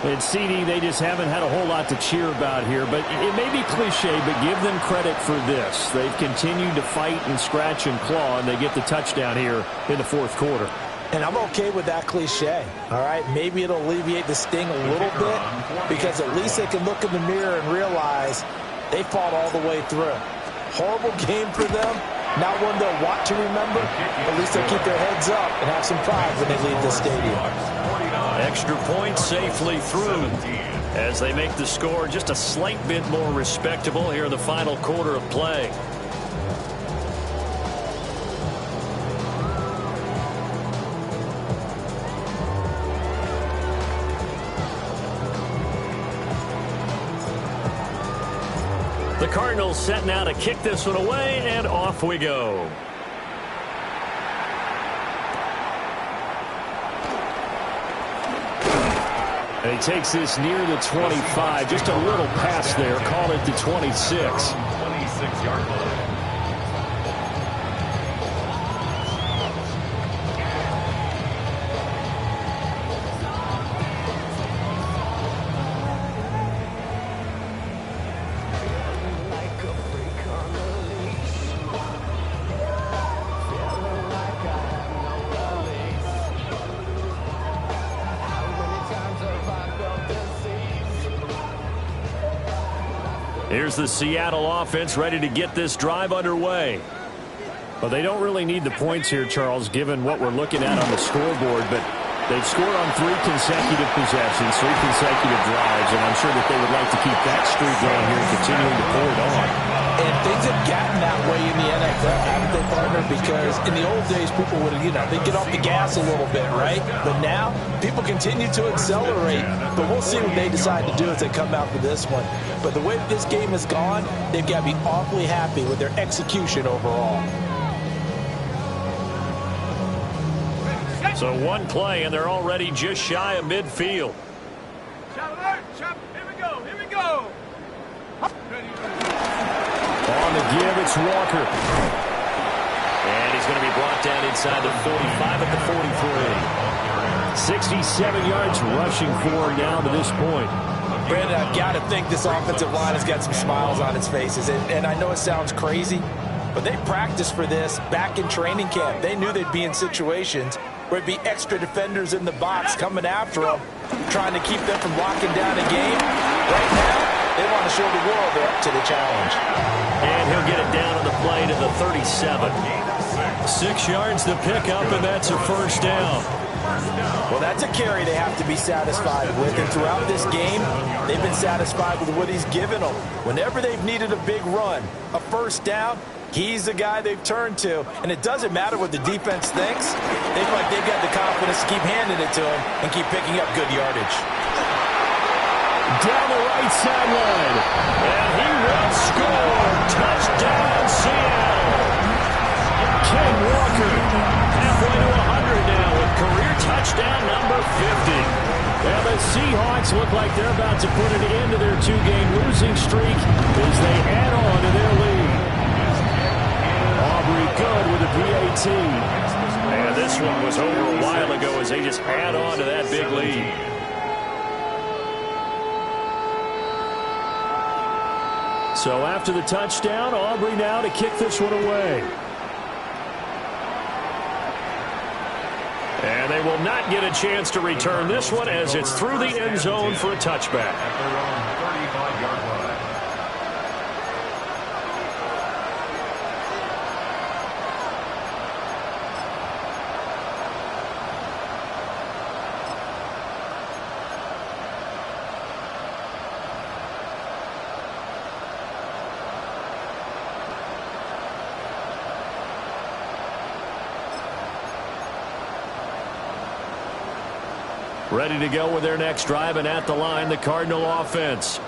And CD, they just haven't had a whole lot to cheer about here. But it may be cliche, but give them credit for this. They've continued to fight and scratch and claw, and they get the touchdown here in the 4th quarter.
And I'm okay with that cliche, all right? Maybe it'll alleviate the sting a little bit because at least they can look in the mirror and realize they fought all the way through. Horrible game for them, not one they'll want to remember. At least they'll keep their heads up and have some pride when they leave the stadium.
Extra point safely through as they make the score just a slight bit more respectable here in the final quarter of play. The Cardinals set now to kick this one away, and off we go. And he takes this near the 25, just a little pass there, call it the 26.
26-yard line.
Here's the Seattle offense ready to get this drive underway. Well, they don't really need the points here, Charles, given what we're looking at on the scoreboard, but they've scored on 3 consecutive possessions, 3 consecutive drives, and I'm sure that they would like to keep that streak going here and continuing to pull it on.
And things have gotten that way in the NFL, haven't they, partner? Because in the old days, people would, they'd get off the gas a little bit, right? But now, people continue to accelerate. But we'll see what they decide to do as they come out for this one. But the way this game has gone, they've got to be awfully happy with their execution overall.
So one play, and they're already just shy of midfield.
Here we go. Here we go.
On the give, it's Walker. And he's going to be brought down inside the 45 at the 43. 67 yards rushing for him down to this point.
Brandon, I've got to think this offensive line has got some smiles on its faces. And I know it sounds crazy, but they practiced for this back in training camp. They knew they'd be in situations where it'd be extra defenders in the box coming after them, trying to keep them from locking down a game. Right now, they want to show the world they're up to the challenge.
And he'll get it down on the play to the 37. 6 yards to pick up, and that's a first down.
Well, that's a carry they have to be satisfied with. And throughout this game, they've been satisfied with what he's given them. Whenever they've needed a big run, a first down, he's the guy they've turned to. And it doesn't matter what the defense thinks. They feel like they've got the confidence to keep handing it to him and keep picking up good yardage.
Down the right sideline. And he will score. Touchdown, Seattle. Ken Walker halfway to 100 now with career touchdown number 50. And the Seahawks look like they're about to put an end to their two-game losing streak as they add on to their lead. Aubrey good with a PAT. And this one was over a while ago as they just add on to that big lead. So after the touchdown, Aubrey now to kick this one away. And they will not get a chance to return this one as it's through the end zone for a touchback.
At their own 35-yard line.
Ready to go with their next drive, and at the line, the Cardinal offense.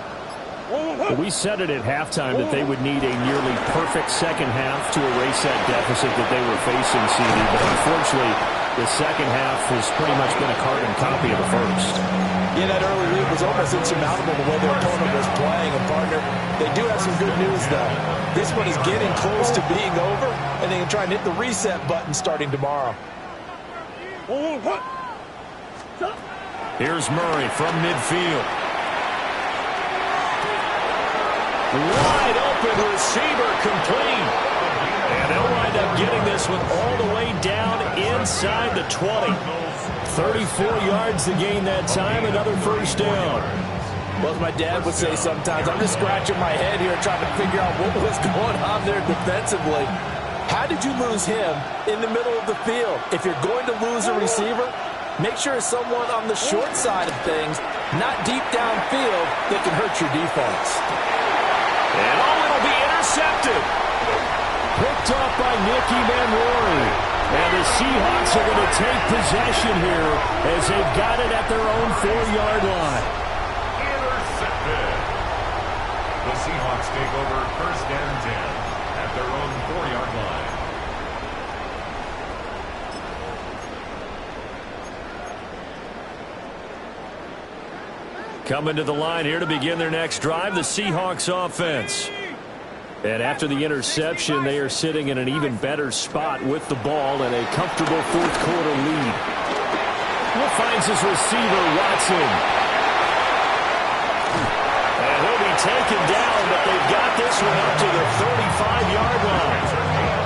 We said it at halftime that they would need a nearly perfect second half to erase that deficit that they were facing, CD, but unfortunately, the second half has pretty much been a carbon copy of the first.
Yeah, that early lead was almost insurmountable the way their opponent was playing. And, partner, they do have some good news, though. This one is getting close to being over, and they can try and hit the reset button starting tomorrow.
Here's Murray from midfield. Wide open receiver complete. And they'll wind up getting this one all the way down inside the 20. 34 yards to gain that time, another first down.
Well, as my dad would say sometimes, I'm just scratching my head here trying to figure out what was going on there defensively. How did you lose him in the middle of the field? If you're going to lose a receiver, make sure it's someone on the short side of things, not deep downfield, that can hurt your defense.
And it'll be intercepted. Picked up by Nicky Manwari. And the Seahawks are going to take possession here as they've got it at their own 4-yard line.
Intercepted. The Seahawks take over first and 10 at their own 4-yard line.
Coming to the line here to begin their next drive, the Seahawks offense. And after the interception, they are sitting in an even better spot with the ball and a comfortable fourth-quarter lead. He finds his receiver, Watson. And he'll be taken down, but they've got this one up to the 35-yard line.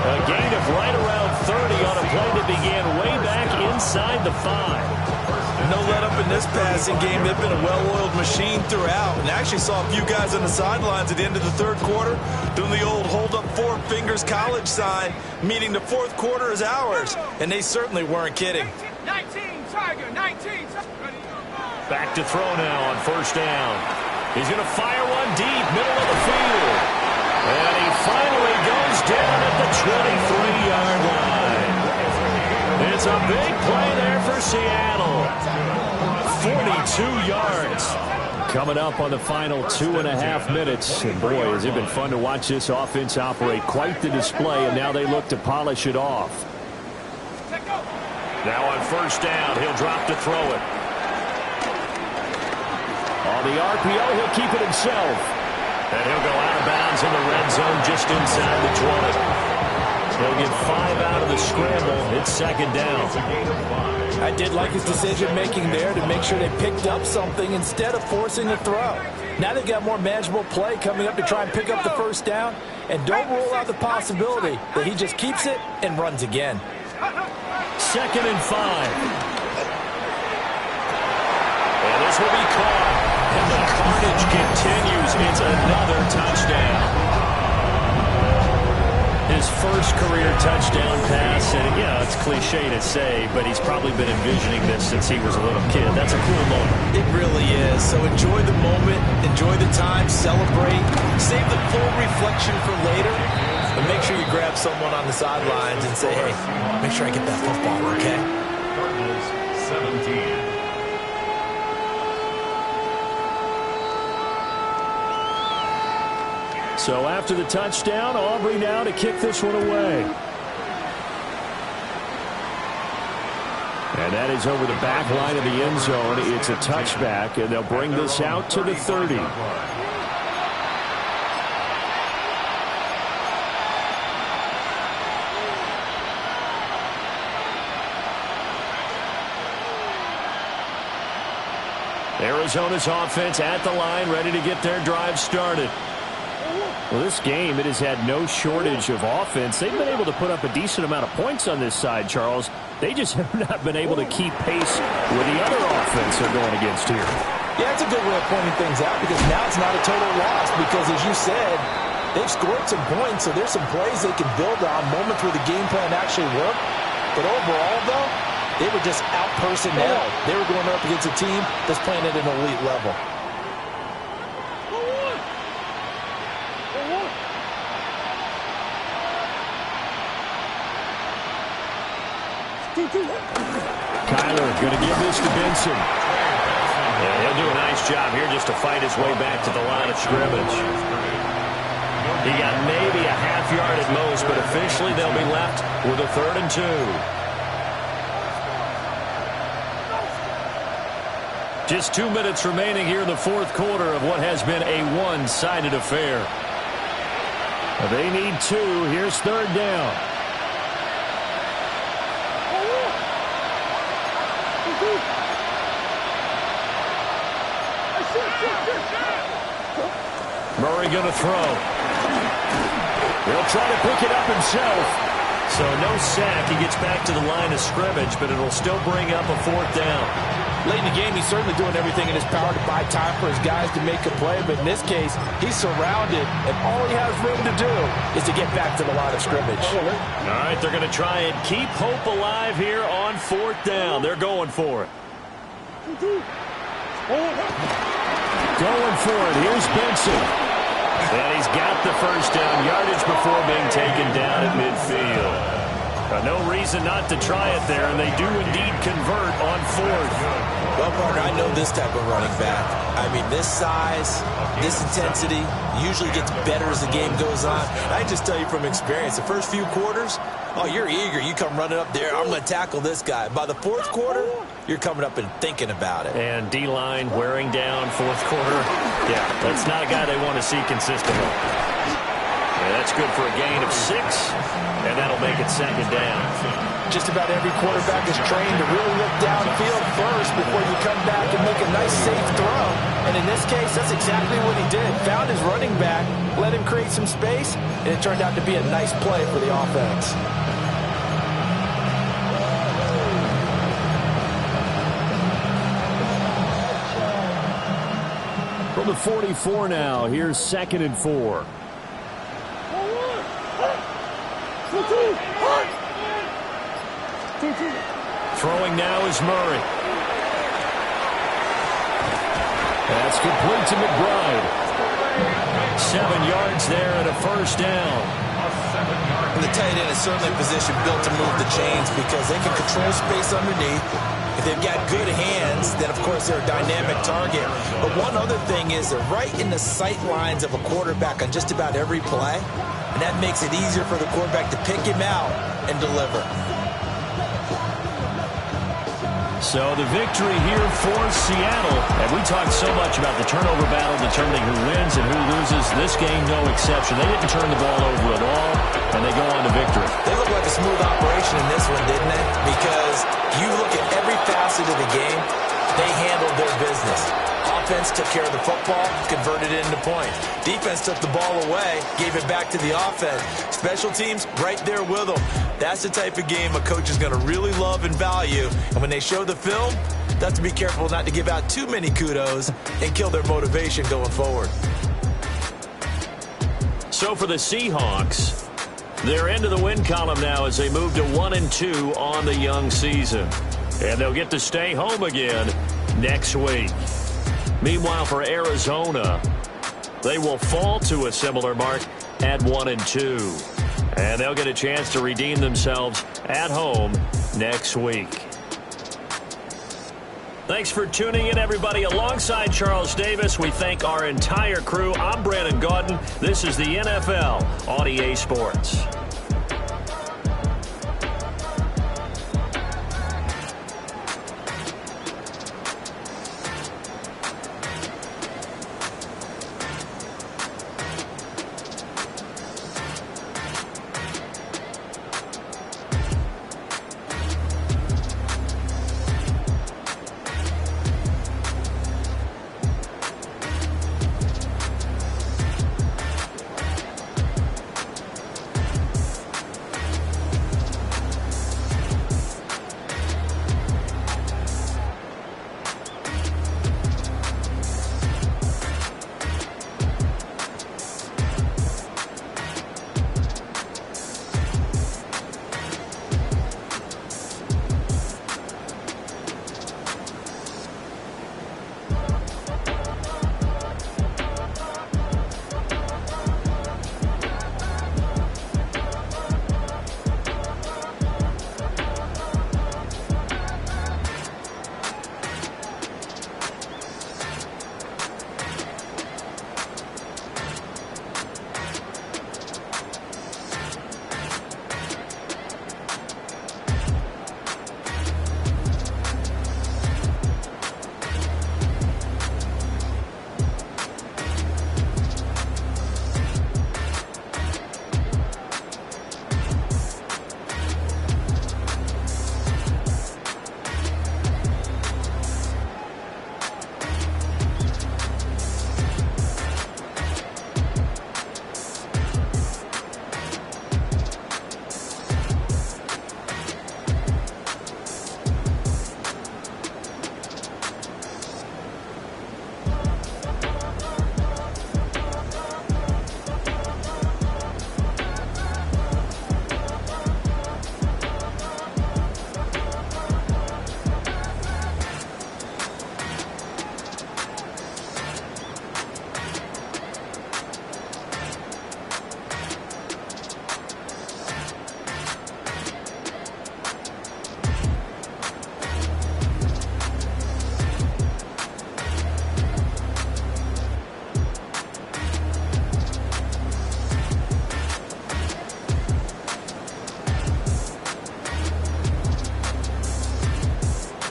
A gain of right around 30 on a play that began way back inside the 5.
No let-up in this passing game. They've been a well-oiled machine throughout. And actually saw a few guys on the sidelines at the end of the third quarter doing the old hold-up four fingers college sign, meaning the fourth quarter is ours. And they certainly weren't kidding.
19, Tiger, 19.
Back to throw now on first down. He's going to fire one deep, middle of the field. And he finally goes down at the 23-yard line. It's a big play there for Seattle. 42 yards. Coming up on the final 2.5 minutes. And boy, has it been fun to watch this offense operate. Quite the display, and now they look to polish it off. Now on first down, he'll drop to throw it. On the RPO, he'll keep it himself. And he'll go out of bounds in the red zone just inside the 20. He'll get 5 out of the scramble. It's second down.
I did like his decision-making there to make sure they picked up something instead of forcing a throw. Now they've got more manageable play coming up to try and pick up the first down. And don't rule out the possibility that he just keeps it and runs again.
Second and 5. And this will be caught. And the carnage continues. It's another touchdown. His
his first career touchdown pass. And, it's cliche to say, but he's probably been envisioning this since he was a little kid. That's a cool moment.
It really is. So enjoy the moment, enjoy the time, celebrate, save the full reflection for later, but make sure you grab someone on the sidelines and say, hey, make sure I get that football, okay?
Cardinals 17.
So after the touchdown, Aubrey now to kick this one away. And that is over the back line of the end zone. It's a touchback, and they'll bring this out to the 30. Arizona's offense at the line, ready to get their drive started. Well, this game, it has had no shortage of offense. They've been able to put up a decent amount of points on this side, Charles. They just have not been able to keep pace with the other offense they're going against here.
Yeah, it's a good way of pointing things out because now it's not a total loss because, as you said, they've scored some points, so there's some plays they can build on, moments where the game plan actually worked. But overall, though, they were just out-personnel. They were going up against a team that's playing at an elite level.
Kyler going to give this to Benson.
Yeah, he'll do a nice job here just to fight his way back to the line of scrimmage. He got maybe a half yard at most, but officially they'll be left with a 3rd and 2. Just 2 minutes remaining here in the fourth quarter of what has been a one-sided affair. They need 2. Here's 3rd down. Murray going to throw. He'll try to pick it up himself. So no sack. He gets back to the line of scrimmage, but it'll still bring up a 4th down.
Late in the game, he's certainly doing everything in his power to buy time for his guys to make a play. But in this case, he's surrounded, and all he has room to do is to get back to the line of scrimmage.
All right, they're going to try and keep hope alive here on 4th down. They're going for it.
Going for it. Here's Benson.
And he's got the first down yardage before being taken down at midfield. No reason not to try it there, and they do indeed convert on 4th.
Well, partner, I know this type of running back. I mean, this size, this intensity usually gets better as the game goes on. I just tell you from experience, the first few quarters, oh, you're eager. You come running up there, I'm going to tackle this guy. By the 4th quarter, you're coming up and thinking about it.
And D-line wearing down 4th quarter. Yeah, that's not a guy they want to see consistently. Yeah, that's good for a gain of 6, and that'll make it 2nd down.
Just about every quarterback is trained to really look downfield first before you come back and make a nice, safe throw. And in this case, that's exactly what he did. Found his running back, let him create some space, and it turned out to be a nice play for the offense.
From the 44 now, here's 2nd and 4.
Throwing now is Murray.
That's complete to McBride.
7 yards there and a first down.
The tight end is certainly a position built to move the chains because they can control space underneath. If they've got good hands, then, of course, they're a dynamic target. But one other thing is they're right in the sight lines of a quarterback on just about every play, and that makes it easier for the quarterback to pick him out and deliver.
So the victory here for Seattle. And we talked so much about the turnover battle determining who wins and who loses. This game, no exception. They didn't turn the ball over at all, and they go on to victory.
They look like a smooth operation in this one, didn't they? Because you look at every facet of the game, they handled their business. Offense took care of the football, converted it into points. Defense took the ball away, gave it back to the offense. Special teams, right there with them. That's the type of game a coach is going to really love and value. And when they show the film, they have to be careful not to give out too many kudos and kill their motivation going forward.
So for the Seahawks,
They're into the win column now as they move to 1-2 on the young season. And they'll get to stay home again next week. Meanwhile, for Arizona, they will fall to a similar mark at 1-2. And they'll get a chance to redeem themselves at home next week. Thanks for tuning in, everybody. Alongside Charles Davis, we thank our entire crew. I'm Brandon Gaudin. This is the NFL on EA Sports.